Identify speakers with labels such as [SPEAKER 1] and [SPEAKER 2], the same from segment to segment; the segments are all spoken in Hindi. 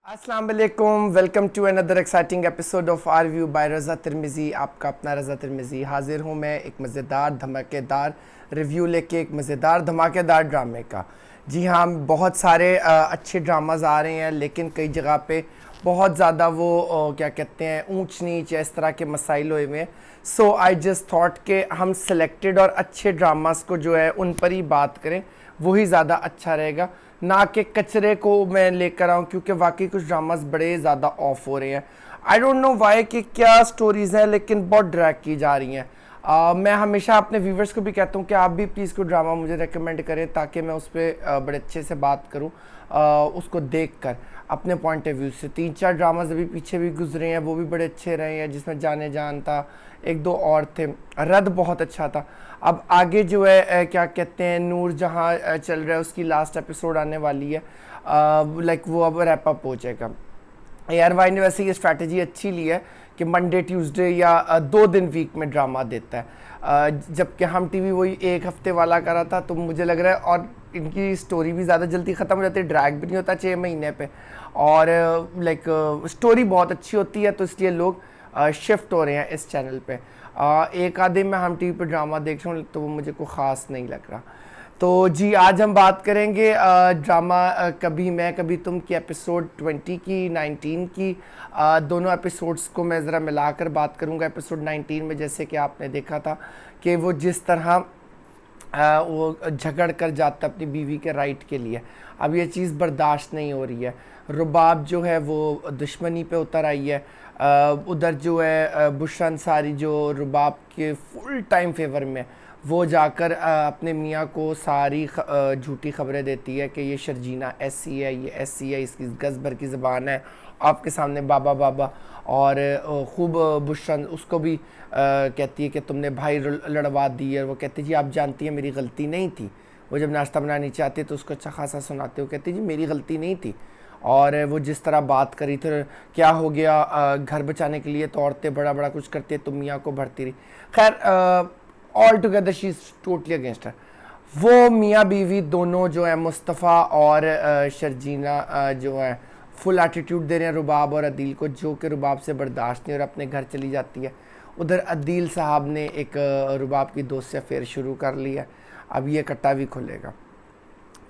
[SPEAKER 1] अस्सलाम वालेकुम, welcome to another exciting episode of our view by Raza Tirmizi. आपका अपना रज़ा तिरमिज़ी हाजिर हूँ मैं एक मज़ेदार धमाकेदार रिव्यू लेके, एक मज़ेदार धमाकेदार ड्रामे का। जी हाँ, बहुत सारे अच्छे ड्रामाज आ रहे हैं, लेकिन कई जगह पे बहुत ज़्यादा वो क्या कहते हैं, ऊंच नीच या इस तरह के मसाइल हुए हुए हैं। सो आई जस्ट थॉट के हम सेलेक्टेड और अच्छे ड्रामास को जो है उन पर ही बात करें, वही ज़्यादा अच्छा रहेगा, ना कि कचरे को मैं लेकर आऊँ, क्योंकि वाकई कुछ ड्रामास बड़े ज़्यादा ऑफ हो रहे हैं। आई डोंट नो वाई कि क्या स्टोरीज़ हैं, लेकिन बहुत ड्रैग की जा रही हैं। मैं हमेशा अपने व्यूवर्स को भी कहता हूँ कि आप भी प्लीज़ कोई ड्रामा मुझे रेकमेंड करें, ताकि मैं उस पर बड़े अच्छे से बात करूँ, उसको देख कर अपने पॉइंट ऑफ व्यू से। 3-4 ड्रामाज अभी पीछे भी गुजरे हैं, वो भी बड़े अच्छे रहे हैं, जिसमें जाने जान था, एक दो और थे, रद्द बहुत अच्छा था। अब आगे जो है क्या कहते हैं, नूर जहाँ चल रहा है, उसकी लास्ट एपिसोड आने वाली है। लाइक वो अब रैप अप हो जाएगा। एयरवाई ने वैसे ये स्ट्रैटेजी अच्छी ली है कि मंडे ट्यूसडे या 2 दिन वीक में ड्रामा देता है, जबकि हम टीवी वही 1 हफ्ते वाला करा था। तो मुझे लग रहा है, और इनकी स्टोरी भी ज़्यादा जल्दी ख़त्म हो जाती है, ड्रैग भी नहीं होता 6 महीने पे, और लाइक स्टोरी बहुत अच्छी होती है, तो इसलिए लोग शिफ्ट हो रहे हैं इस चैनल पे। एक आधे में हम टीवी पे ड्रामा देख रहा हूँ, तो वो मुझे को ख़ास नहीं लग रहा। तो जी, आज हम बात करेंगे ड्रामा कभी मैं कभी तुम की एपिसोड 20 की, 19 की। दोनों एपिसोड्स को मैं ज़रा मिलाकर बात करूंगा। एपिसोड 19 में जैसे कि आपने देखा था कि वो जिस तरह वो झगड़ कर जाता अपनी बीवी के राइट के लिए, अब ये चीज़ बर्दाश्त नहीं हो रही है। रुबाब जो है वो दुश्मनी पे उतर आई है। उधर जो है बुशरा अंसारी जो रुबाब के फुल टाइम फेवर में, वो जाकर अपने मियाँ को सारी झूठी खबरें देती है कि ये शर्जीना ऐसी है, ये ऐसी है, इसकी गज़ भर की ज़बान है, आपके सामने बाबा बाबा। और खूब बुशरा उसको भी कहती है कि तुमने भाई लड़वा दी है। वो कहती जी आप जानती हैं मेरी गलती नहीं थी। वो जब नाश्ता बनानी चाहती है तो उसको अच्छा खासा सुनाते हो, कहती जी मेरी गलती नहीं थी। और वो जिस तरह बात करी थी, क्या हो गया, घर बचाने के लिए तो औरतें बड़ा बड़ा कुछ करती है, तुम मियाँ को भरती रही। खैर, all together she is totally against her. वो मियाँ बीवी दोनों जो है, मुस्तफ़ा और शर्जीना जो है, फुल एटीट्यूड दे रहे हैं रुबाब और अदील को, जो कि रुबाब से बर्दाश्त नहीं, और अपने घर चली जाती है। उधर अदील साहब ने एक रुबाब की दोस्त से अफेयर शुरू कर लिया, अब ये कट्टा भी खुलेगा।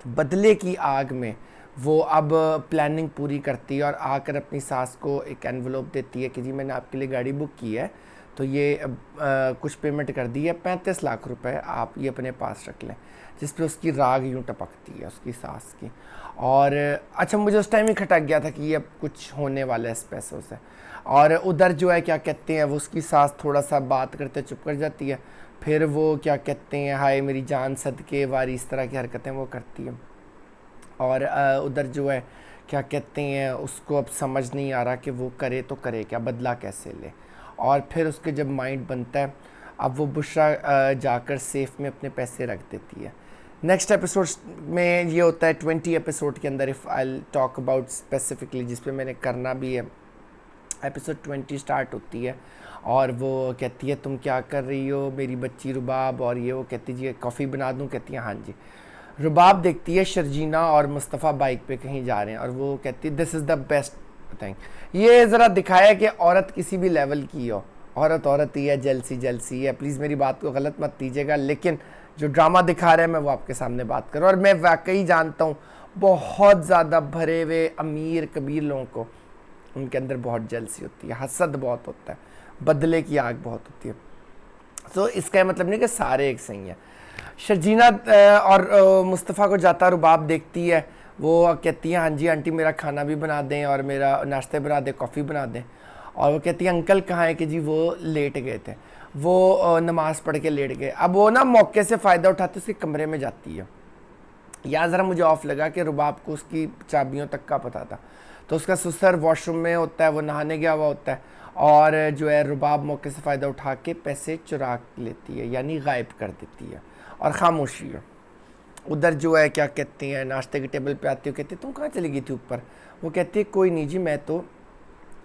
[SPEAKER 1] बदले की आग में वो अब प्लानिंग पूरी करती है और आकर अपनी सास को एक एनवलप देती है कि जी मैंने आपके लिए गाड़ी बुक की है, तो ये कुछ पेमेंट कर दी है, 35 लाख रुपए आप ये अपने पास रख लें। जिस पे उसकी राग यूँ टपकती है उसकी सास की। और अच्छा, मुझे उस टाइम ही खटक गया था कि ये अब कुछ होने वाला है इस पैसों से। और उधर जो है क्या कहते हैं, वो उसकी सास थोड़ा सा बात करते चुप कर जाती है, फिर वो क्या कहते हैं, हाय मेरी जान सदके वारी, इस तरह की हरकतें वो करती है। और उधर जो है क्या कहते हैं, उसको अब समझ नहीं आ रहा कि वो करे तो करे क्या, बदला कैसे ले। और फिर उसके जब माइंड बनता है, अब वो बुशरा जाकर सेफ में अपने पैसे रख देती है। नेक्स्ट एपिसोड में ये होता है 20 एपिसोड के अंदर, if I talk about specifically, जिस पे मैंने करना भी है। एपिसोड 20 स्टार्ट होती है और वो कहती है तुम क्या कर रही हो मेरी बच्ची रुबाब, और ये वो कहती जी कॉफ़ी बना दूँ, कहती है हाँ जी। रुबाब देखती है शर्जीना और मुस्तफ़ा बाइक पे कहीं जा रहे हैं, और वो कहती है this is the best thing. ये ज़रा दिखाया कि औरत किसी भी लेवल की हो, औरत औरत ही है, जलसी जलसी है। प्लीज़ मेरी बात को गलत मत लीजिएगा, लेकिन जो ड्रामा दिखा रहे हैं मैं वो आपके सामने बात करूँ। और मैं वाकई जानता हूँ बहुत ज़्यादा भरे हुए अमीर कबीर लोगों को, उनके अंदर बहुत जलसी होती है, हसद बहुत होता है, बदले की आग बहुत होती है। तो इसका मतलब नहीं कि सारे एक सही हैं। शर्जीना और मुस्तफ़ा को जाता रुबाब देखती है, वो कहती है हाँ जी आंटी मेरा खाना भी बना दें, और मेरा नाश्ते बना दें, कॉफ़ी बना दें। और वो कहती है अंकल कहाँ है, कि जी वो लेट गए थे, वो नमाज़ पढ़ के लेट गए। अब वो ना मौके से फ़ायदा उठाते उसके कमरे में जाती है। यहाँ ज़रा मुझे ऑफ लगा कि रुबाब को उसकी चाबियों तक का पता था। तो उसका ससुर वॉशरूम में होता है, वो नहाने गया हुआ होता है, और जो है रुबाब मौके से फ़ायदा उठा के पैसे चुरा लेती है, यानी गायब कर देती है, और ख़ामोशी है। उधर जो है क्या कहते हैं, नाश्ते के टेबल पे आती है, कहती है तुम कहाँ चली गई थी ऊपर। वो कहती है कोई नहीं जी, मैं तो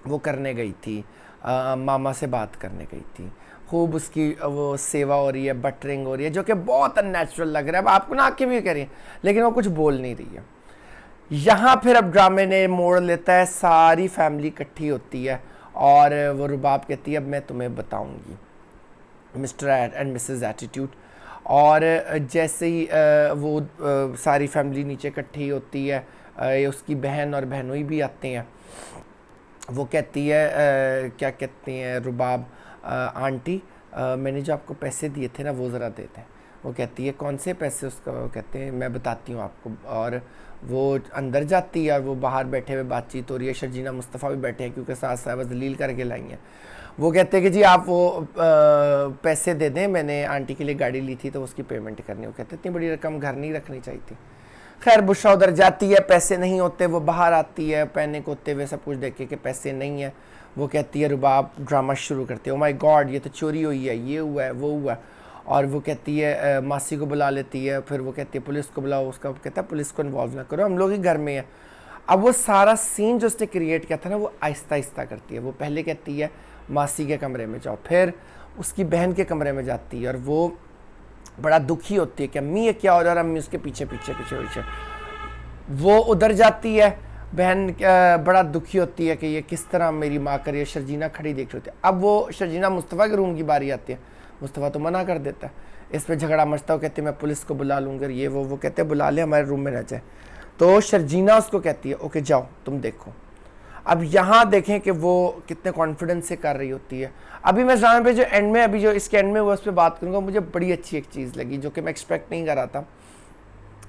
[SPEAKER 1] वो करने गई थी, मामा से बात करने गई थी। खूब उसकी वो सेवा हो रही है, बटरिंग हो रही है, जो कि बहुत अननेचुरल लग रहा है। अब आपको ना आँखें भी कह रही हैं, लेकिन वो कुछ बोल नहीं रही है। यहाँ फिर अब ड्रामे ने मोड़ लेता है, सारी फैमिली इकट्ठी होती है और वो रुबाब कहती है अब मैं तुम्हें बताऊंगी मिस्टर एंड मिसेस एटीट्यूड। और जैसे ही वो सारी फैमिली नीचे इकट्ठी होती है, उसकी बहन और बहनोई भी आते हैं। वो कहती है क्या कहती हैं रुबाब, आंटी मैंने जो आपको पैसे दिए थे ना वो ज़रा दे दें। वो कहती है कौन से पैसे, उसका वो कहते हैं मैं बताती हूँ आपको। और वो अंदर जाती है और वो बाहर बैठे हुए बातचीत हो रही है। शर्जीना मुस्तफ़ा भी बैठे हैं क्योंकि सास साहब दलील करके लाई हैं। वो कहते हैं कि जी आप वो पैसे दे दें, मैंने आंटी के लिए गाड़ी ली थी तो उसकी पेमेंट करनी। वो कहते इतनी बड़ी रकम घर नहीं रखनी चाहिए थी। खैर बुशरा उधर जाती है, पैसे नहीं होते, वो बाहर आती है पैनिक होते हुए सब कुछ देख के कि पैसे नहीं है। वो कहती है रुबाब ड्रामा शुरू करती है, ओ माय गॉड ये तो चोरी हुई है, ये हुआ है वो हुआ है। और वो कहती है मासी को बुला लेती है, फिर वो कहती है पुलिस को बुलाओ। उसका कहता है पुलिस को इन्वॉल्व ना करो, हम लोग ही घर में हैं। अब वो सारा सीन जो उसने क्रिएट किया था ना वो आहिस्ता आहिस्ता करती है। वो पहले कहती है मासी के कमरे में जाओ, फिर उसकी बहन के कमरे में जाती है और वो बड़ा दुखी होती है कि अम्मी ये क्या हो रहा है। अम्मी उसके पीछे पीछे पीछे पीछे वो उधर जाती है। बहन बड़ा दुखी होती है कि ये किस तरह मेरी माँ कर रही है। शर्जीना खड़ी देख रही होती है। अब वो शर्जीना मुस्तफ़ा के रूम की बारी आती है, मुस्तफ़ा तो मना कर देता है। इस पर झगड़ा मचता है, कहते मैं पुलिस को बुला लूँगी ये वो कहते हैं बुला ले, हमारे रूम में रह जाए। तो शर्जीना उसको कहती है ओके जाओ तुम देखो। अब यहाँ देखें कि वो कितने कॉन्फिडेंस से कर रही होती है। अभी मैं ड्रामे पे जो एंड में अभी जो इसके एंड में वो उस पर बात करूँगा, मुझे बड़ी अच्छी एक चीज़ लगी जो कि मैं एक्सपेक्ट नहीं कर रहा था।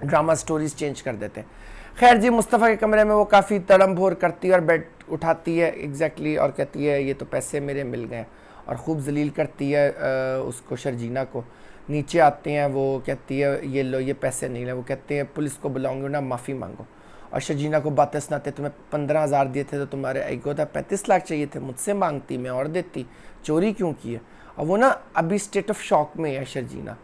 [SPEAKER 1] ड्रामा स्टोरीज चेंज कर देते हैं। खैर जी मुस्तफ़ा के कमरे में वो काफ़ी तड़म-भोर करती है और बेड उठाती है एग्जैक्टली और कहती है ये तो पैसे मेरे मिल गए, और ख़ूब जलील करती है उसको शर्जीना को। नीचे आते हैं, वो कहती है ये लो ये पैसे नहीं ले। वो कहते हैं पुलिस को बुलाऊंगे ना, माफ़ी मांगो। और शर्जीना को बातें सुनाते, तुम्हें 15,000 दिए थे तो तुम्हारे एक को था 35 लाख चाहिए थे, मुझसे मांगती मैं और देती, चोरी क्यों की है। और वो ना अभी स्टेट ऑफ शॉक में है शर्जीना।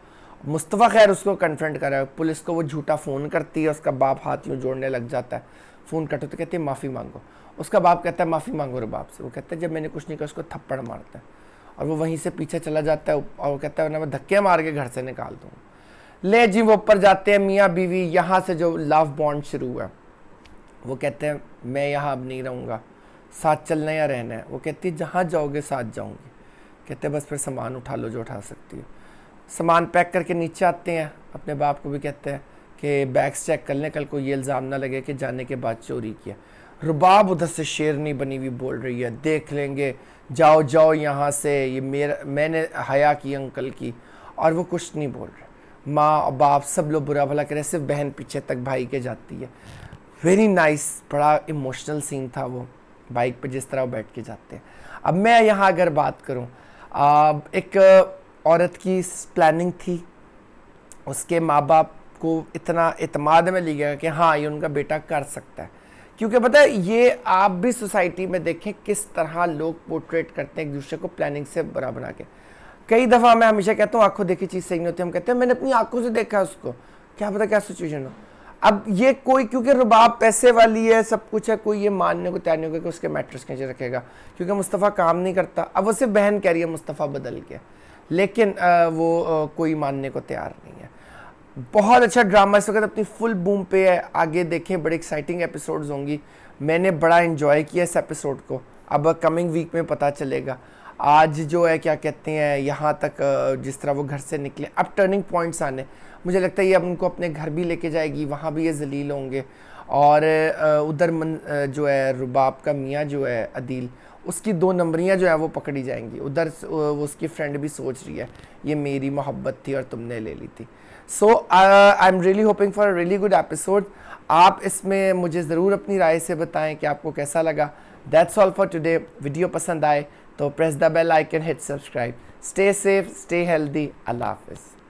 [SPEAKER 1] मुस्तफ़ा खैर उसको कन्फ्रंट कर रहा है, पुलिस को वो झूठा फ़ोन करती है, उसका बाप हाथ यूँ जोड़ने लग जाता है। फ़ोन कटो तो कहती है माफ़ी मांगो। उसका बाप कहता है माफ़ी मांगो रे बाप से। वो कहता है जब मैंने कुछ नहीं कहा, उसको थप्पड़ मारता है और वो वहीं से पीछे चला जाता है और वो कहता है ना मैं धक्के मार के घर से निकाल दूँगा। ले जी वो ऊपर जाते हैं मियाँ बीवी, यहाँ से जो लव बॉन्ड शुरू हुआ। वो कहते हैं मैं यहाँ अब नहीं रहूँगा, साथ चलना या रहना है। वो कहती है जहाँ जाओगे साथ जाऊँगी। कहते हैं बस फिर सामान उठा लो जो उठा सकती है। सामान पैक करके नीचे आते हैं, अपने बाप को भी कहते हैं कि बैग्स चेक कर लें, कल को ये इल्ज़ाम ना लगे कि जाने के बाद चोरी किया। रुबाब उधर से शेरनी बनी हुई बोल रही है देख लेंगे, जाओ जाओ यहाँ से, ये मैंने हया की अंकल की। और वो कुछ नहीं बोल रहे। माँ और बाप सब लोग बुरा भला करे, सिर्फ बहन पीछे तक भाई के जाती है। वेरी नाइस, बड़ा इमोशनल सीन था वो बाइक पे जिस तरह वो बैठ के जाते हैं। अब मैं यहाँ अगर बात करूँ, एक औरत की प्लानिंग थी, उसके माँ बाप को इतना इत्मीनान में लिया गया कि हाँ ये उनका बेटा कर सकता है। क्योंकि पता है ये आप भी सोसाइटी में देखें किस तरह लोग पोर्ट्रेट करते हैं एक दूसरे को प्लानिंग से बुरा बना के। कई दफ़ा मैं हमेशा कहता हूँ आंखों देखी चीज़ सही नहीं होती। हम कहते हैं मैंने अपनी आंखों से देखा है उसको, क्या पता क्या सिचुएशन हो। अब ये कोई क्योंकि रुबाब पैसे वाली है सब कुछ है, कोई ये मानने को तैयार नहीं होगा कि उसके मैट्रेस नीचे रखेगा क्योंकि मुस्तफ़ा काम नहीं करता। अब वो सिर्फ बहन कह रही है मुस्तफ़ा बदल के, लेकिन वो कोई मानने को तैयार नहीं है। बहुत अच्छा ड्रामा इस वक्त अपनी फुल बूम पे है, आगे देखें बड़े एक्साइटिंग एपिसोड्स होंगी। मैंने बड़ा इन्जॉय किया इस एपिसोड को, अब कमिंग वीक में पता चलेगा। आज जो है क्या कहते हैं यहाँ तक जिस तरह वो घर से निकले, अब टर्निंग पॉइंट्स आने, मुझे लगता है ये अब उनको अपने घर भी लेके जाएगी, वहाँ भी ये जलील होंगे। और उधर जो है रुबाब का मियाँ जो है अदील, उसकी 2 नंबरियाँ जो है वो पकड़ी जाएंगी। उधर वो उसकी फ्रेंड भी सोच रही है ये मेरी मोहब्बत थी और तुमने ले ली थी। So I am really hoping for a really good episode. आप इसमें मुझे ज़रूर अपनी राय से बताएं कि आपको कैसा लगा। That's all for today. Video पसंद आए तो press the bell icon, hit subscribe. Stay safe, stay healthy. अल्लाह हाफिज़।